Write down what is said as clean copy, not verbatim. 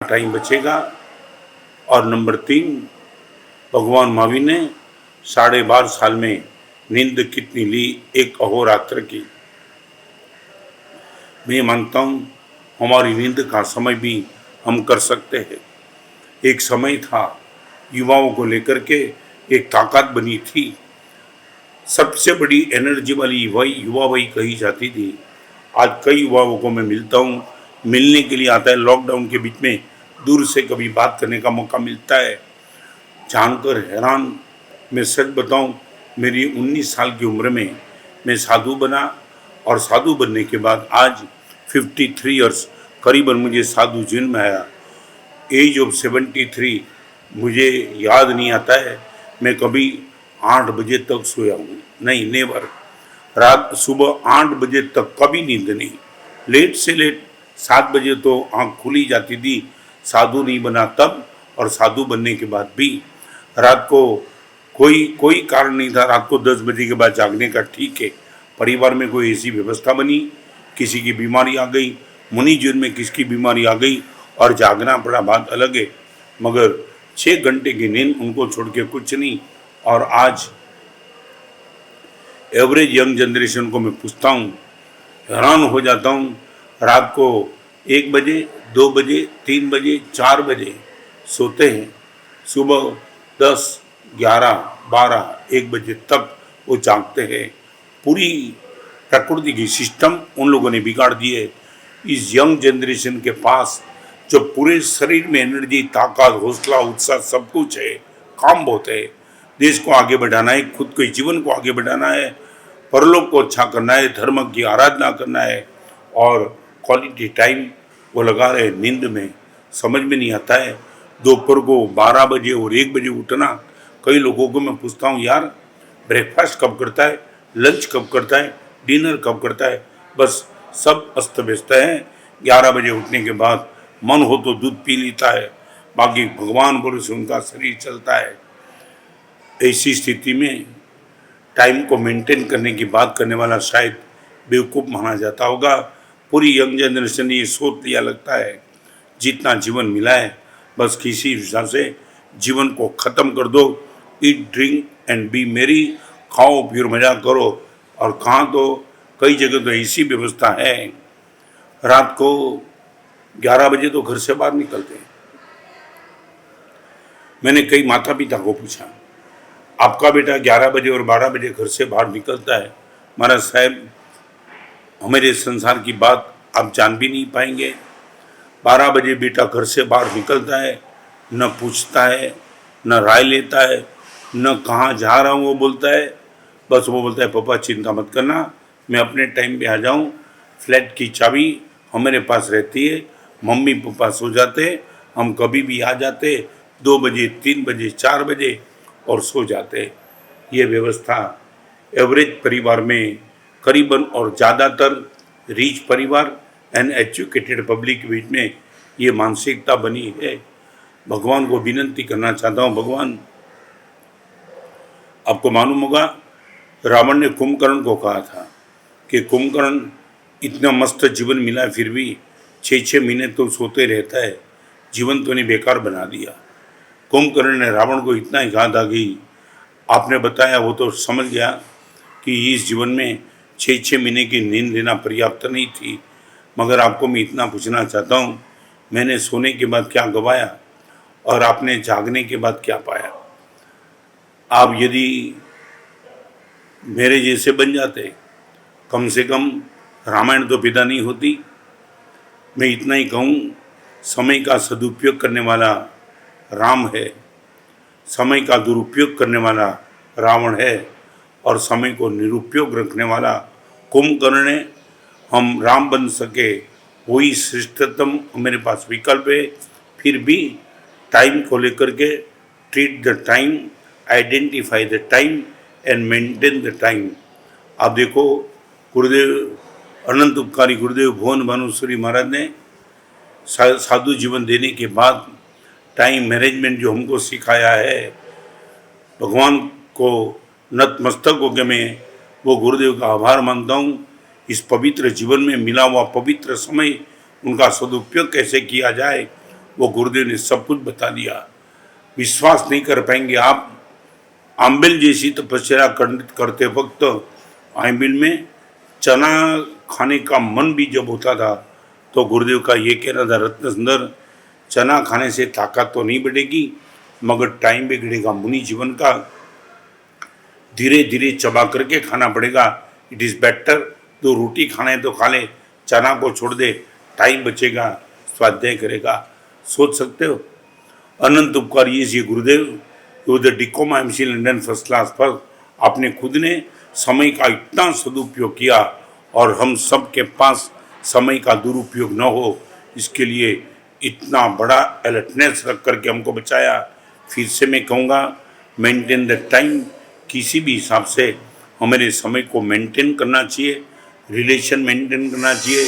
Time बचेगा। और number 3, भगवान महावीर ने 12.5 साल में नींद कितनी ली, एक अहोरात्र की। मैं मानता हूँ हमारी नींद का समय भी हम कर सकते हैं। एक समय था युवाओं को लेकर के एक ताकत बनी थी, सबसे बड़ी एनर्जी वाली युवा वही कही जाती थी। आज कई युवाओं को मैं मिलता हूँ, मिलने के लिए आता है, लॉकडाउन के बीच में दूर से कभी बात करने का मौका मिलता है, जानकर हैरान। मैं सच बताऊँ, मेरी 19 साल की उम्र में मैं साधु बना और साधु बनने के बाद आज 53 ईयर्स करीबन मुझे साधु जीवन में आया। एज ऑफ 73 मुझे याद नहीं आता है मैं कभी 8 बजे तक सोया हूँ, नहीं, नेवर। रात सुबह 8 बजे तक कभी नींद नहीं, लेट से लेट 7 बजे तो आँख खुली जाती थी। साधु नहीं बना तब, और साधु बनने के बाद भी रात को कोई कारण नहीं था रात को 10 बजे के बाद जागने का। ठीक है, परिवार में कोई ऐसी व्यवस्था बनी, किसी की बीमारी आ गई, मुनि जीवन में किसकी बीमारी आ गई और जागना पड़ा, बात अलग है। मगर 6 घंटे की नींद उनको छोड़ के कुछ नहीं। और आज एवरेज यंग जनरेशन को मैं पूछता हूँ, हैरान हो जाता हूँ, रात को 1 बजे, 2 बजे, 3 बजे, 4 बजे सोते हैं, सुबह 10, 11, 12, 1 बजे तक वो जागते हैं। पूरी प्रकृति की सिस्टम उन लोगों ने बिगाड़ दी है। इस यंग जनरेशन के पास जो पूरे शरीर में एनर्जी, ताकत, हौसला, उत्साह सब कुछ है, काम बहुत है, देश को आगे बढ़ाना है, खुद के जीवन को आगे बढ़ाना है, परलोक को अच्छा करना है, धर्म की आराधना करना है, और क्वालिटी टाइम वो लगा रहे नींद में। समझ में नहीं आता है दोपहर को 12 बजे और 1 बजे उठना। कई लोगों को मैं पूछता हूँ, यार ब्रेकफास्ट कब करता है, लंच कब करता है, डिनर कब करता है? बस सब अस्त व्यस्त है। 11 बजे उठने के बाद मन हो तो दूध पी लेता है, बाकी भगवान भरोसे उनका शरीर चलता है। ऐसी स्थिति में टाइम को मेंटेन करने की बात करने वाला शायद बेवकूफ़ माना जाता होगा। पूरी यंग जनरेशन ने ये सोच लिया लगता है जितना जीवन मिला है बस किसी हिसाब से जीवन को ख़त्म कर दो। ईट, ड्रिंक एंड बी मेरी, खाओ पियो मजा करो। और कहाँ तो कई जगह तो ऐसी व्यवस्था है, रात को 11 बजे तो घर से बाहर निकलते हैं। मैंने कई माता पिता को पूछा, आपका बेटा 11 बजे और 12 बजे घर से बाहर निकलता है, महाराज साहब हमारे संसार की बात आप जान भी नहीं पाएंगे। 12 बजे बेटा घर से बाहर निकलता है, न पूछता है, न राय लेता है, न कहाँ जा रहा हूँ वो बोलता है। बस वो बोलता है, पापा चिंता मत करना, मैं अपने टाइम पे आ जाऊँ, फ्लैट की चाबी हमारे पास रहती है, मम्मी पापा सो जाते, हम कभी भी आ जाते, 2 बजे, 3 बजे, 4 बजे और सो जाते। ये व्यवस्था एवरेज परिवार में करीबन और ज़्यादातर रिच परिवार एंड एजुकेटेड पब्लिक के बीच में ये मानसिकता बनी है। भगवान को विनती करना चाहता हूँ, भगवान, आपको मालूम होगा रावण ने कुंभकर्ण को कहा था कि कुंभकर्ण इतना मस्त जीवन मिला फिर भी 6-6 महीने तो सोते रहता है, जीवन तो नहीं बेकार बना दिया। कुंभकर्ण ने रावण को इतना ही कहा था कि आपने बताया वो तो समझ गया कि इस जीवन में 6-6 महीने की नींद लेना पर्याप्त नहीं थी, मगर आपको मैं इतना पूछना चाहता हूँ, मैंने सोने के बाद क्या गवाया और आपने जागने के बाद क्या पाया? आप यदि मेरे जैसे बन जाते, कम से कम रामायण तो पैदा नहीं होती। मैं इतना ही कहूँ, समय का सदुपयोग करने वाला राम है, समय का दुरुपयोग करने वाला रावण है, और समय को निरुपयोग रखने वाला कुंभकर्ण है। हम राम बन सके वही श्रेष्ठतम मेरे पास विकल्प है। फिर भी टाइम को लेकर के treat the time, identify the time and maintain the time. आप देखो, गुरुदेव अनंत उपकारी गुरुदेव भुवन भानुश्री महाराज ने साधु जीवन देने के बाद टाइम मैनेजमेंट जो हमको सिखाया है, भगवान को नतमस्तक होकर मैं वो गुरुदेव का आभार मानता हूँ। इस पवित्र जीवन में मिला हुआ पवित्र समय, उनका सदुपयोग कैसे किया जाए वो गुरुदेव ने सब कुछ बता दिया। विश्वास नहीं कर पाएंगे आप। आंबिल जैसी तपस्या करते वक्त आंबिल में चना खाने का मन भी जब होता था तो गुरुदेव का ये कहना था, रत्न सुंदर, चना खाने से ताकत तो नहीं बढ़ेगी मगर टाइम बिगड़ेगा मुनि जीवन का। धीरे धीरे चबा करके खाना पड़ेगा। इट इज़ बेटर, तो रोटी खाना है तो खा ले, चना को छोड़ दे, टाइम बचेगा, स्वाध्याय करेगा। सोच सकते हो। अनंत उपकार ये गुरुदेव डिकोमा एमसी लंदन फर्स्ट क्लास पर आपने खुद ने समय का इतना सदुपयोग किया और हम सब के पास समय का दुरुपयोग न हो, इसके लिए इतना बड़ा अलर्टनेस रख करके हमको बचाया। फिर से मैं कहूँगा, मेंटेन द टाइम। किसी भी हिसाब से हमारे समय को मेंटेन करना चाहिए, रिलेशन मेंटेन करना चाहिए।